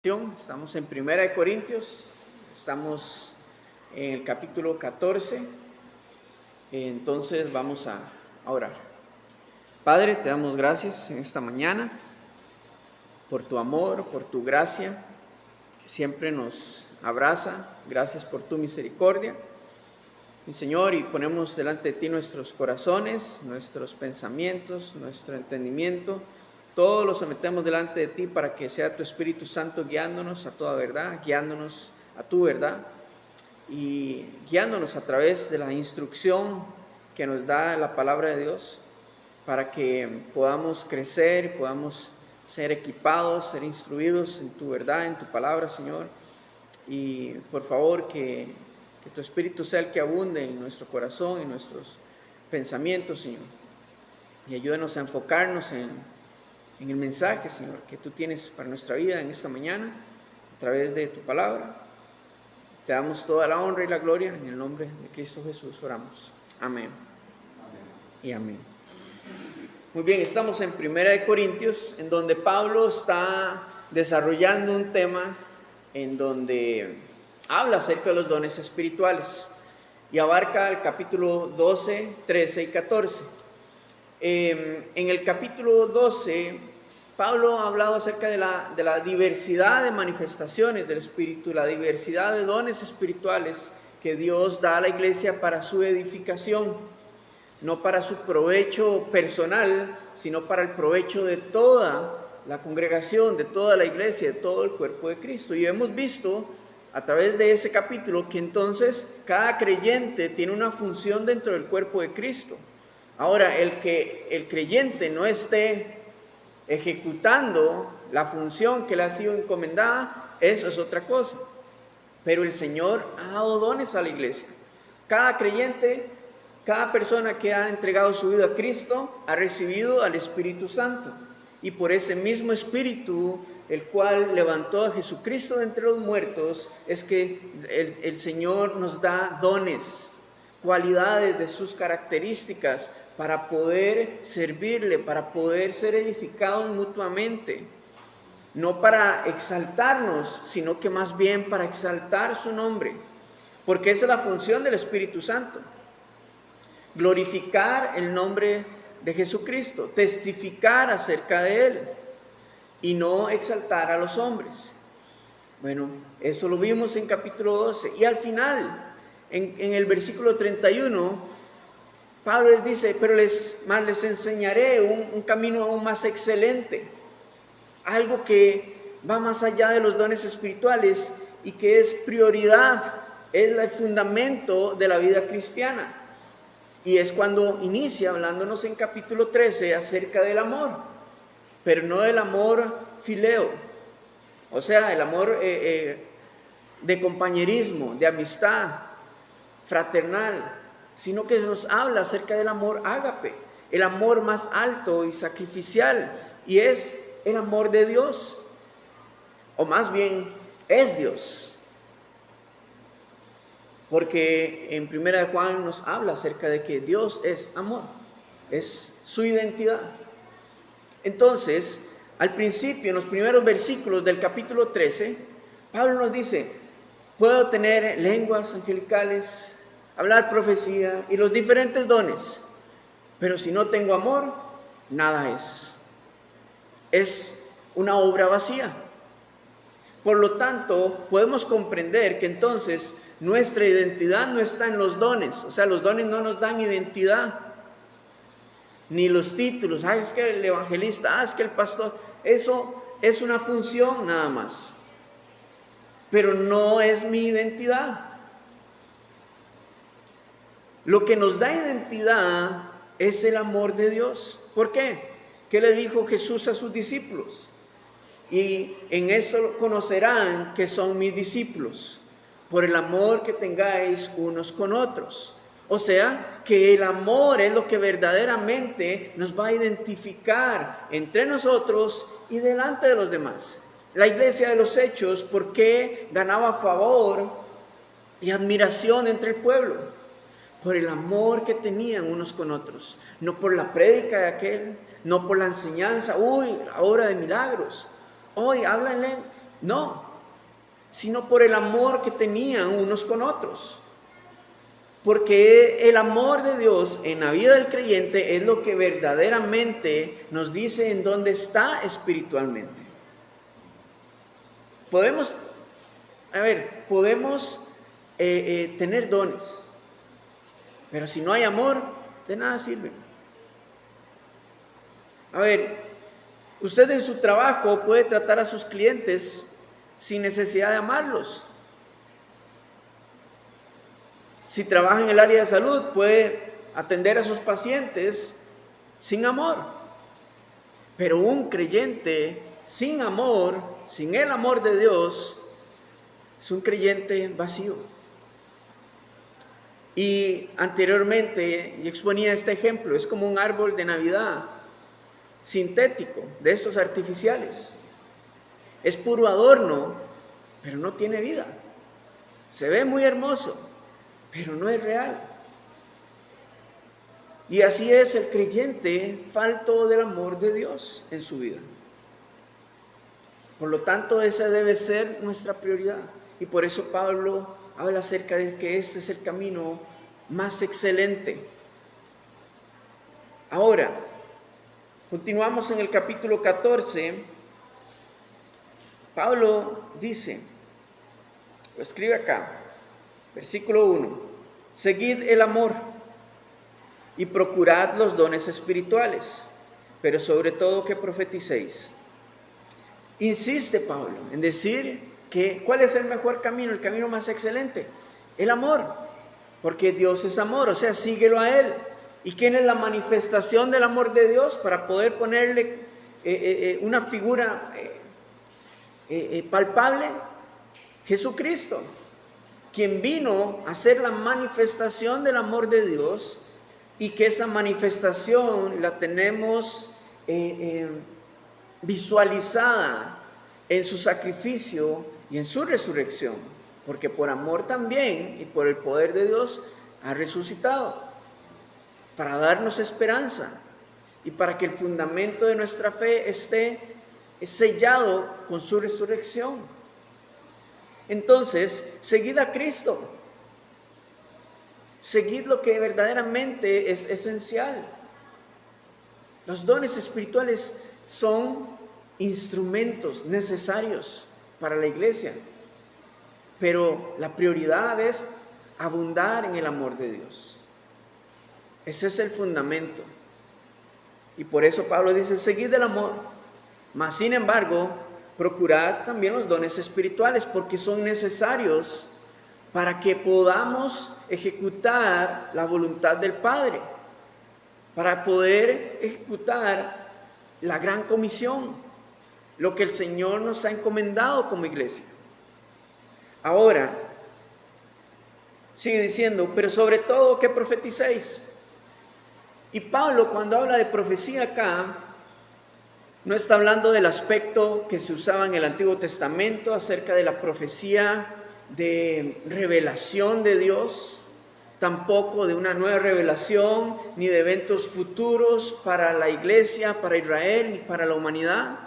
Estamos en Primera de Corintios, estamos en el capítulo 14, entonces vamos a orar. Padre, te damos gracias en esta mañana por tu amor, por tu gracia, que siempre nos abraza. Gracias por tu misericordia, mi Señor, y ponemos delante de ti nuestros corazones, nuestros pensamientos, nuestro entendimiento. Todo lo sometemos delante de ti para que sea tu Espíritu Santo guiándonos a toda verdad, guiándonos a tu verdad y guiándonos a través de la instrucción que nos da la palabra de Dios para que podamos crecer, podamos ser equipados, ser instruidos en tu verdad, en tu palabra, Señor. Y por favor que tu Espíritu sea el que abunde en nuestro corazón, en nuestros pensamientos, Señor. Y ayúdanos a enfocarnos en el mensaje, Señor, que tú tienes para nuestra vida en esta mañana, a través de tu palabra. Te damos toda la honra y la gloria, en el nombre de Cristo Jesús oramos. Amén. Y amén. Muy bien, estamos en Primera de Corintios, en donde Pablo está desarrollando un tema en donde habla acerca de los dones espirituales y abarca el capítulo 12, 13 y 14. En el capítulo 12, Pablo ha hablado acerca de la diversidad de manifestaciones del Espíritu, la diversidad de dones espirituales que Dios da a la iglesia para su edificación, no para su provecho personal, sino para el provecho de toda la congregación, de toda la iglesia, de todo el cuerpo de Cristo. Y hemos visto a través de ese capítulo que entonces cada creyente tiene una función dentro del cuerpo de Cristo. Ahora, el que el creyente no esté ejecutando la función que le ha sido encomendada, eso es otra cosa. Pero el Señor ha dado dones a la iglesia. Cada creyente, cada persona que ha entregado su vida a Cristo, ha recibido al Espíritu Santo. Y por ese mismo Espíritu, el cual levantó a Jesucristo de entre los muertos, es que el Señor nos da dones, cualidades de sus características para poder servirle, para poder ser edificados mutuamente, no para exaltarnos, sino que más bien para exaltar su nombre, porque esa es la función del Espíritu Santo: glorificar el nombre de Jesucristo, testificar acerca de Él y no exaltar a los hombres. Bueno, eso lo vimos en capítulo 12 y al final, en el versículo 31, Pablo les dice: pero les enseñaré un camino aún más excelente, algo que va más allá de los dones espirituales y que es prioridad, es el fundamento de la vida cristiana. Y es cuando inicia hablándonos en capítulo 13 acerca del amor, pero no del amor fileo, o sea, el amor de compañerismo, de amistad fraternal, sino que nos habla acerca del amor ágape, el amor más alto y sacrificial, y es el amor de Dios, o más bien es Dios, porque en Primera de Juan nos habla acerca de que Dios es amor, es su identidad. Entonces, al principio, en los primeros versículos del capítulo 13, Pablo nos dice: puedo tener lenguas angelicales, hablar profecía y los diferentes dones, pero si no tengo amor, nada es. Es una obra vacía. Por lo tanto, podemos comprender que entonces nuestra identidad no está en los dones. O sea, los dones no nos dan identidad, ni los títulos. Es que el evangelista, es que el pastor. Eso es una función nada más, pero no es mi identidad. Lo que nos da identidad es el amor de Dios. ¿Por qué? ¿Qué le dijo Jesús a sus discípulos? Y en esto conocerán que son mis discípulos, por el amor que tengáis unos con otros. O sea, que el amor es lo que verdaderamente nos va a identificar entre nosotros y delante de los demás. La iglesia de los Hechos, ¿por qué ganaba favor y admiración entre el pueblo? Por el amor que tenían unos con otros, no por la prédica de aquel, no por la enseñanza, la obra de milagros. Hoy háblenle No, sino por el amor que tenían unos con otros. Porque el amor de Dios en la vida del creyente es lo que verdaderamente nos dice en dónde está espiritualmente. Podemos tener dones, pero si no hay amor, de nada sirve. Usted en su trabajo puede tratar a sus clientes sin necesidad de amarlos. Si trabaja en el área de salud, puede atender a sus pacientes sin amor. Pero un creyente sin amor, sin el amor de Dios, es un creyente vacío. Y anteriormente yo exponía este ejemplo, es como un árbol de Navidad sintético, de estos artificiales. Es puro adorno, pero no tiene vida. Se ve muy hermoso, pero no es real. Y así es el creyente falto del amor de Dios en su vida. Por lo tanto, esa debe ser nuestra prioridad. Y por eso Pablo habla acerca de que este es el camino más excelente. Ahora, continuamos en el capítulo 14. Pablo dice, lo escribe acá, versículo 1, seguid el amor y procurad los dones espirituales, pero sobre todo que profeticéis. Insiste Pablo en decir que ¿cuál es el mejor camino, el camino más excelente? El amor, porque Dios es amor, o sea, síguelo a Él. ¿Y quién es la manifestación del amor de Dios? Para poder ponerle una figura palpable, Jesucristo, quien vino a ser la manifestación del amor de Dios, y que esa manifestación la tenemos visualizada en su sacrificio y en su resurrección, porque por amor también y por el poder de Dios ha resucitado, para darnos esperanza y para que el fundamento de nuestra fe esté sellado con su resurrección. Entonces, seguid a Cristo, seguid lo que verdaderamente es esencial. Los dones espirituales son instrumentos necesarios para la iglesia, pero la prioridad es abundar en el amor de Dios. Ese es el fundamento. Y por eso Pablo dice, seguid el amor, mas sin embargo, procurad también los dones espirituales, porque son necesarios para que podamos ejecutar la voluntad del Padre, para poder ejecutar la gran comisión, lo que el Señor nos ha encomendado como iglesia. Ahora, sigue diciendo, pero sobre todo que profeticéis. Y Pablo, cuando habla de profecía acá, no está hablando del aspecto que se usaba en el Antiguo Testamento acerca de la profecía de revelación de Dios, tampoco de una nueva revelación, ni de eventos futuros para la iglesia, para Israel, ni para la humanidad.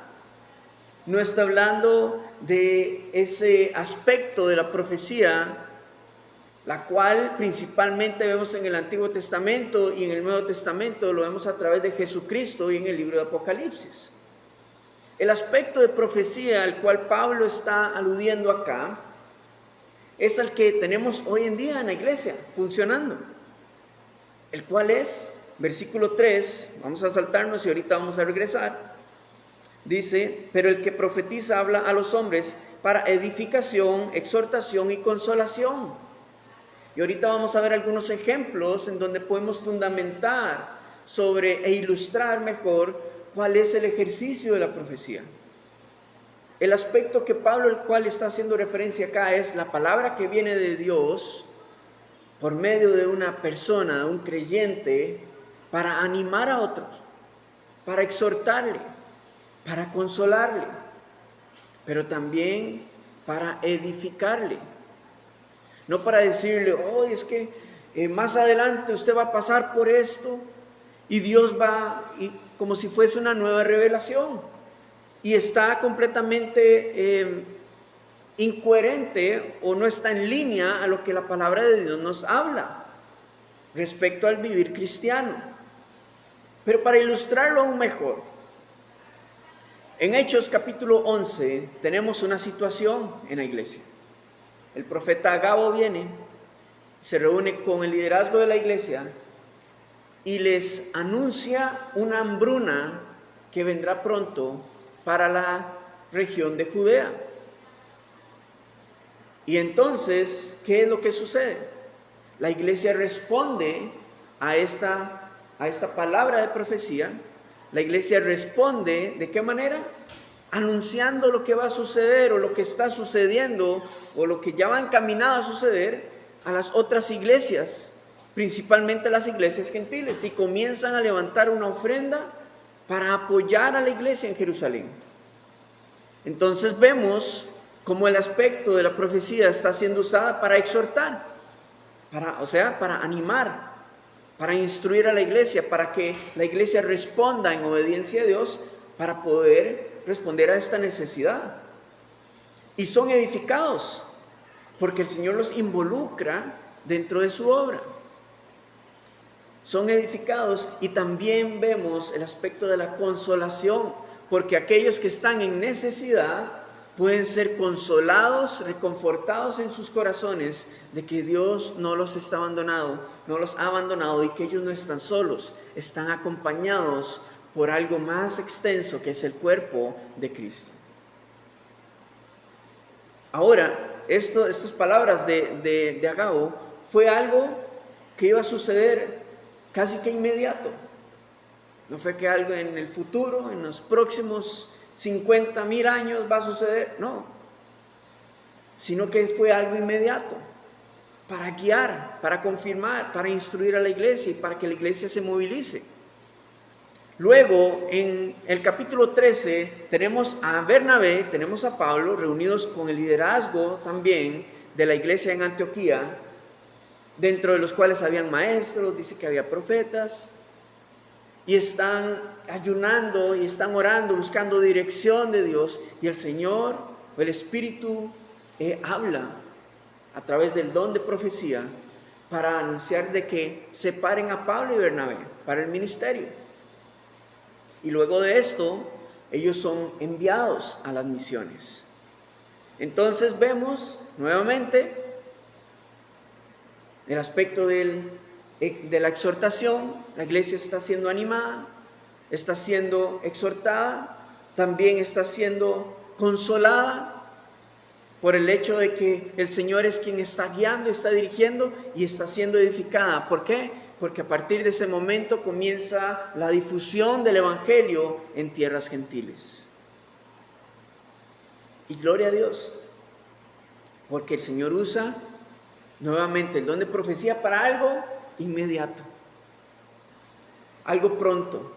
No está hablando de ese aspecto de la profecía, la cual principalmente vemos en el Antiguo Testamento y en el Nuevo Testamento, lo vemos a través de Jesucristo y en el libro de Apocalipsis. El aspecto de profecía al cual Pablo está aludiendo acá es el que tenemos hoy en día en la iglesia funcionando, el cual es, versículo 3, vamos a saltarnos y ahorita vamos a regresar, dice, pero el que profetiza habla a los hombres para edificación, exhortación y consolación. Y ahorita vamos a ver algunos ejemplos en donde podemos fundamentar sobre e ilustrar mejor cuál es el ejercicio de la profecía. El aspecto que Pablo, el cual está haciendo referencia acá, es la palabra que viene de Dios por medio de una persona, de un creyente, para animar a otros, para exhortarle, para consolarle, pero también para edificarle. No para decirle, oh, es que más adelante usted va a pasar por esto y Dios va, como si fuese una nueva revelación. Y está completamente incoherente o no está en línea a lo que la palabra de Dios nos habla respecto al vivir cristiano. Pero para ilustrarlo aún mejor, en Hechos capítulo 11 tenemos una situación en la iglesia. El profeta Agabo viene, se reúne con el liderazgo de la iglesia y les anuncia una hambruna que vendrá pronto para la región de Judea. Y entonces, ¿qué es lo que sucede? La iglesia responde a esta palabra de profecía. La iglesia responde, ¿de qué manera? Anunciando lo que va a suceder o lo que está sucediendo o lo que ya va encaminado a suceder a las otras iglesias, principalmente las iglesias gentiles, y comienzan a levantar una ofrenda para apoyar a la iglesia en Jerusalén. Entonces vemos cómo el aspecto de la profecía está siendo usada para exhortar, para animar, para instruir a la iglesia, para que la iglesia responda en obediencia a Dios, para poder responder a esta necesidad. Y son edificados, porque el Señor los involucra dentro de su obra. Son edificados, y también vemos el aspecto de la consolación, porque aquellos que están en necesidad pueden ser consolados, reconfortados en sus corazones de que Dios no los ha abandonado y que ellos no están solos, están acompañados por algo más extenso que es el cuerpo de Cristo. Ahora, estas palabras de Agabo fue algo que iba a suceder casi que inmediato. No fue que algo en el futuro, en los próximos 50,000 años va a suceder, no, sino que fue algo inmediato, para guiar, para confirmar, para instruir a la iglesia y para que la iglesia se movilice. Luego, en el capítulo 13, tenemos a Bernabé, tenemos a Pablo, reunidos con el liderazgo también de la iglesia en Antioquía, dentro de los cuales habían maestros, dice que había profetas, y están ayunando y están orando, buscando dirección de Dios, y el Señor, el Espíritu, habla a través del don de profecía para anunciar de que separen a Pablo y Bernabé para el ministerio. Y luego de esto, ellos son enviados a las misiones. Entonces vemos nuevamente el aspecto de la exhortación. La iglesia está siendo animada, está siendo exhortada, también está siendo consolada por el hecho de que el Señor es quien está guiando, está dirigiendo y está siendo edificada. ¿Por qué? Porque a partir de ese momento comienza la difusión del Evangelio en tierras gentiles. Y gloria a Dios, porque el Señor usa nuevamente el don de profecía para algo inmediato, algo pronto.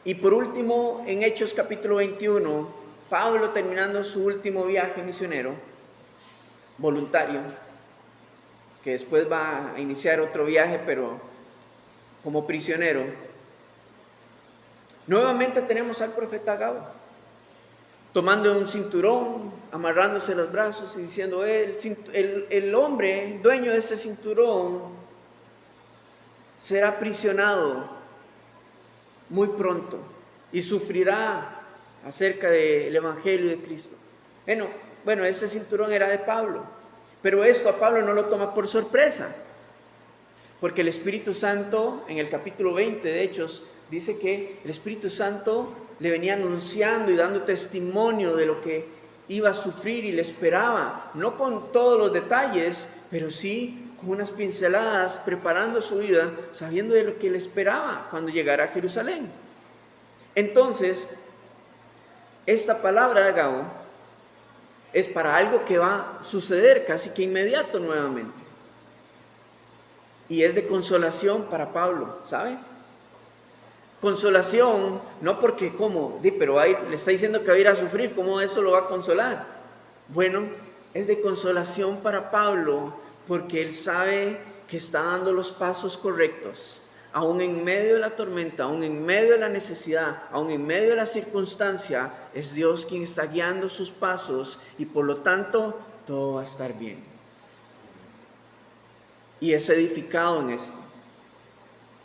Y por último, en Hechos capítulo 21, Pablo, terminando su último viaje misionero voluntario, que después va a iniciar otro viaje, pero como prisionero, nuevamente tenemos al profeta Agabo, tomando un cinturón, amarrándose los brazos y diciendo, el hombre dueño de ese cinturón será aprisionado muy pronto y sufrirá acerca del Evangelio de Cristo. Bueno, ese cinturón era de Pablo, pero esto a Pablo no lo toma por sorpresa, porque el Espíritu Santo, en el capítulo 20 de Hechos, dice que el Espíritu Santo le venía anunciando y dando testimonio de lo que iba a sufrir y le esperaba, no con todos los detalles, pero sí con unas pinceladas, preparando su vida, sabiendo de lo que le esperaba cuando llegara a Jerusalén. Entonces, esta palabra de Agabo es para algo que va a suceder casi que inmediato nuevamente. Y es de consolación para Pablo, ¿sabe? Consolación, no porque, pero le está diciendo que va a ir a sufrir, ¿cómo eso lo va a consolar? Bueno, es de consolación para Pablo porque él sabe que está dando los pasos correctos aún en medio de la tormenta, aún en medio de la necesidad, aún en medio de la circunstancia, es Dios quien está guiando sus pasos y por lo tanto todo va a estar bien. Y es edificado en esto.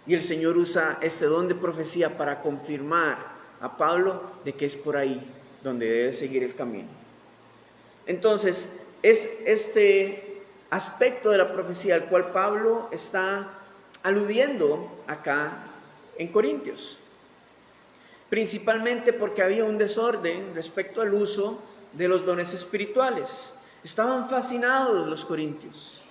Y el Señor usa este don de profecía para confirmar a Pablo de que es por ahí donde debe seguir el camino. Entonces, es este aspecto de la profecía al cual Pablo está aludiendo acá en Corintios. Principalmente porque había un desorden respecto al uso de los dones espirituales. Estaban fascinados los corintios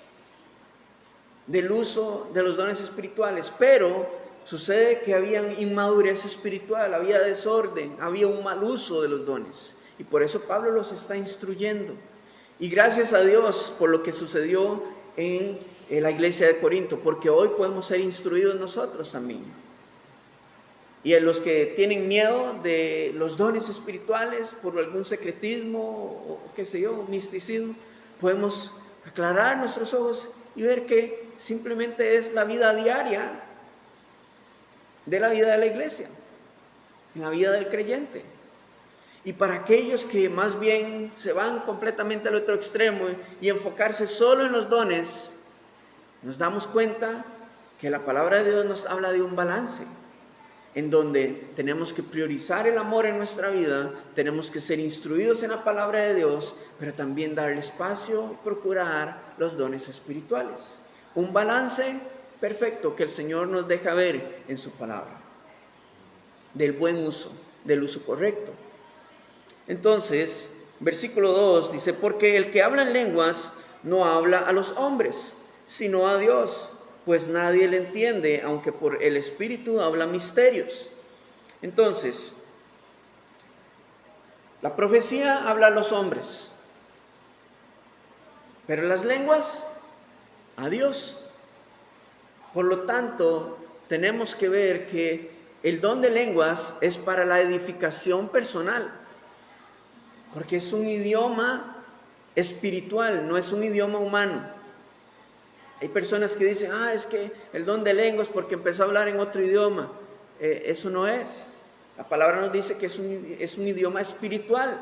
del uso de los dones espirituales, pero sucede que había inmadurez espiritual, había desorden, había un mal uso de los dones. Y por eso Pablo los está instruyendo. Y gracias a Dios por lo que sucedió en la iglesia de Corinto, porque hoy podemos ser instruidos nosotros también. Y a los que tienen miedo de los dones espirituales por algún secretismo o qué sé yo, misticismo, podemos aclarar nuestros ojos y ver que simplemente es la vida diaria de la vida de la iglesia, en la vida del creyente. Y para aquellos que más bien se van completamente al otro extremo y enfocarse solo en los dones, nos damos cuenta que la palabra de Dios nos habla de un balance, en donde tenemos que priorizar el amor en nuestra vida, tenemos que ser instruidos en la palabra de Dios, pero también darle espacio y procurar los dones espirituales. Un balance perfecto que el Señor nos deja ver en su palabra, del buen uso, del uso correcto. Entonces, versículo 2 dice, porque el que habla en lenguas no habla a los hombres, sino a Dios, pues nadie le entiende, aunque por el Espíritu habla misterios. Entonces, la profecía habla a los hombres, pero las lenguas a Dios. Por lo tanto, tenemos que ver que el don de lenguas es para la edificación personal, porque es un idioma espiritual, no es un idioma humano. Hay personas que dicen, es que el don de lenguas porque empezó a hablar en otro idioma. Eso no es. La palabra nos dice que es un idioma espiritual,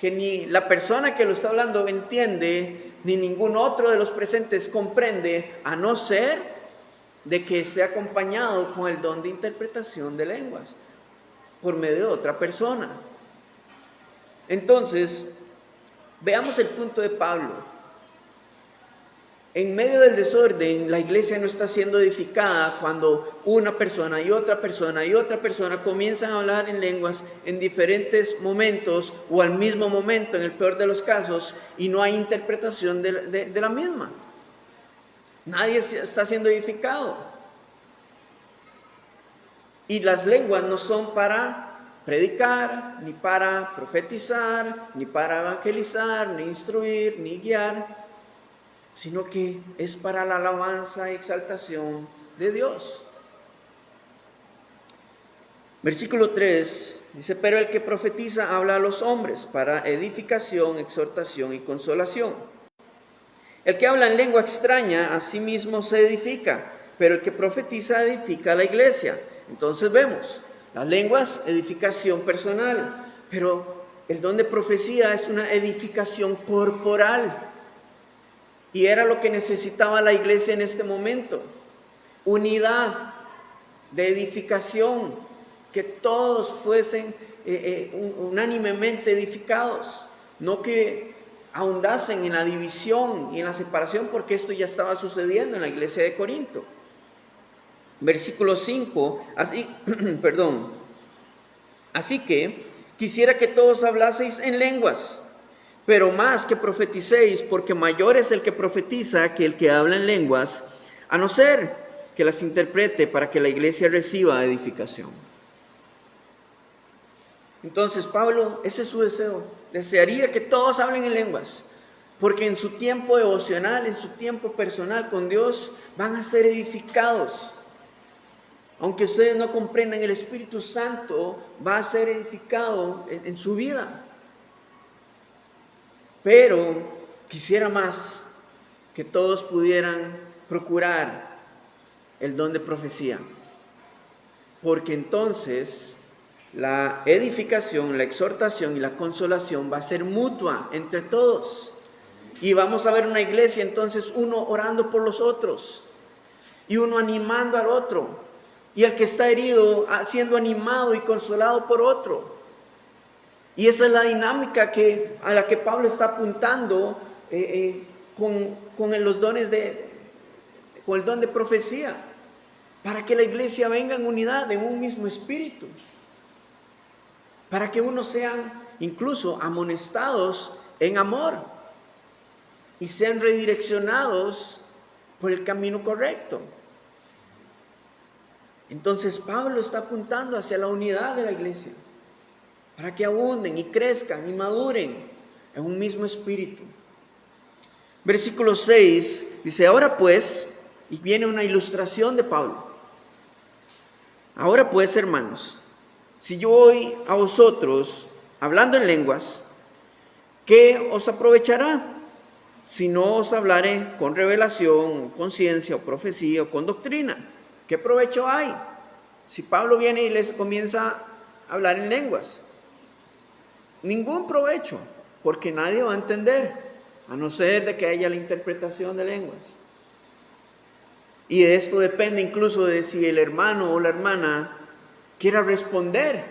que ni la persona que lo está hablando entiende, ni ningún otro de los presentes comprende, a no ser de que esté acompañado con el don de interpretación de lenguas, por medio de otra persona. Entonces, veamos el punto de Pablo. En medio del desorden, la iglesia no está siendo edificada cuando una persona y otra persona y otra persona comienzan a hablar en lenguas en diferentes momentos o al mismo momento, en el peor de los casos, y no hay interpretación de la misma. Nadie está siendo edificado. Y las lenguas no son para predicar, ni para profetizar, ni para evangelizar, ni instruir, ni guiar, sino que es para la alabanza y exaltación de Dios. Versículo 3 dice, pero el que profetiza habla a los hombres para edificación, exhortación y consolación. El que habla en lengua extraña a sí mismo se edifica, pero el que profetiza edifica a la iglesia. Entonces vemos, las lenguas, edificación personal, pero el don de profecía es una edificación corporal. Y era lo que necesitaba la iglesia en este momento, unidad de edificación, que todos fuesen unánimemente edificados, no que ahondasen en la división y en la separación, porque esto ya estaba sucediendo en la iglesia de Corinto. Versículo 5, así que quisiera que todos hablaseis en lenguas, pero más que profeticéis, porque mayor es el que profetiza que el que habla en lenguas, a no ser que las interprete para que la iglesia reciba edificación. Entonces Pablo, ese es su deseo, desearía que todos hablen en lenguas, porque en su tiempo devocional, en su tiempo personal con Dios, van a ser edificados. Aunque ustedes no comprendan, el Espíritu Santo va a ser edificado en su vida. Pero quisiera más que todos pudieran procurar el don de profecía, porque entonces la edificación, la exhortación y la consolación va a ser mutua entre todos. Y vamos a ver una iglesia, entonces uno orando por los otros y uno animando al otro, y el que está herido siendo animado y consolado por otro. Y esa es la dinámica a la que Pablo está apuntando con los dones con el don de profecía, para que la iglesia venga en unidad, en un mismo espíritu, para que unos sean incluso amonestados en amor y sean redireccionados por el camino correcto. Entonces Pablo está apuntando hacia la unidad de la iglesia, para que abunden y crezcan y maduren en un mismo espíritu. Versículo 6 dice: ahora pues, y viene una ilustración de Pablo. Ahora pues, hermanos, si yo voy a vosotros hablando en lenguas, ¿qué os aprovechará? Si no os hablare con revelación, con ciencia, o profecía, o con doctrina. ¿Qué provecho hay? Si Pablo viene y les comienza a hablar en lenguas, ningún provecho, porque nadie va a entender, a no ser de que haya la interpretación de lenguas. Y de esto depende incluso de si el hermano o la hermana quiera responder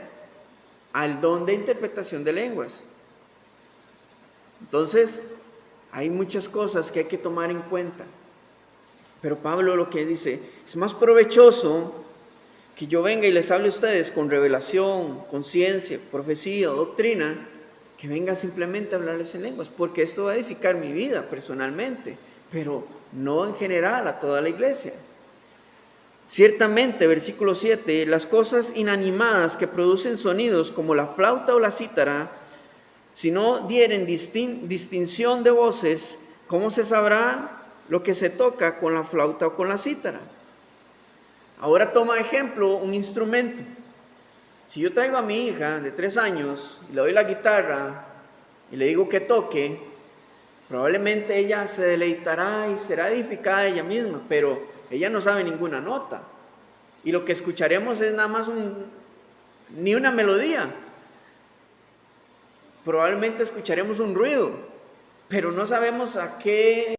al don de interpretación de lenguas. Entonces, hay muchas cosas que hay que tomar en cuenta. Pero Pablo lo que dice, es más provechoso que yo venga y les hable a ustedes con revelación, con ciencia, profecía o doctrina, que venga simplemente a hablarles en lenguas, porque esto va a edificar mi vida personalmente, pero no en general a toda la iglesia. Ciertamente, versículo 7, las cosas inanimadas que producen sonidos como la flauta o la cítara, si no dieren distinción de voces, ¿cómo se sabrá lo que se toca con la flauta o con la cítara? Ahora toma ejemplo un instrumento. Si yo traigo a mi hija de 3 años y le doy la guitarra y le digo que toque, probablemente ella se deleitará y será edificada ella misma, pero ella no sabe ninguna nota. Y lo que escucharemos es nada más ni una melodía. Probablemente escucharemos un ruido, pero no sabemos a qué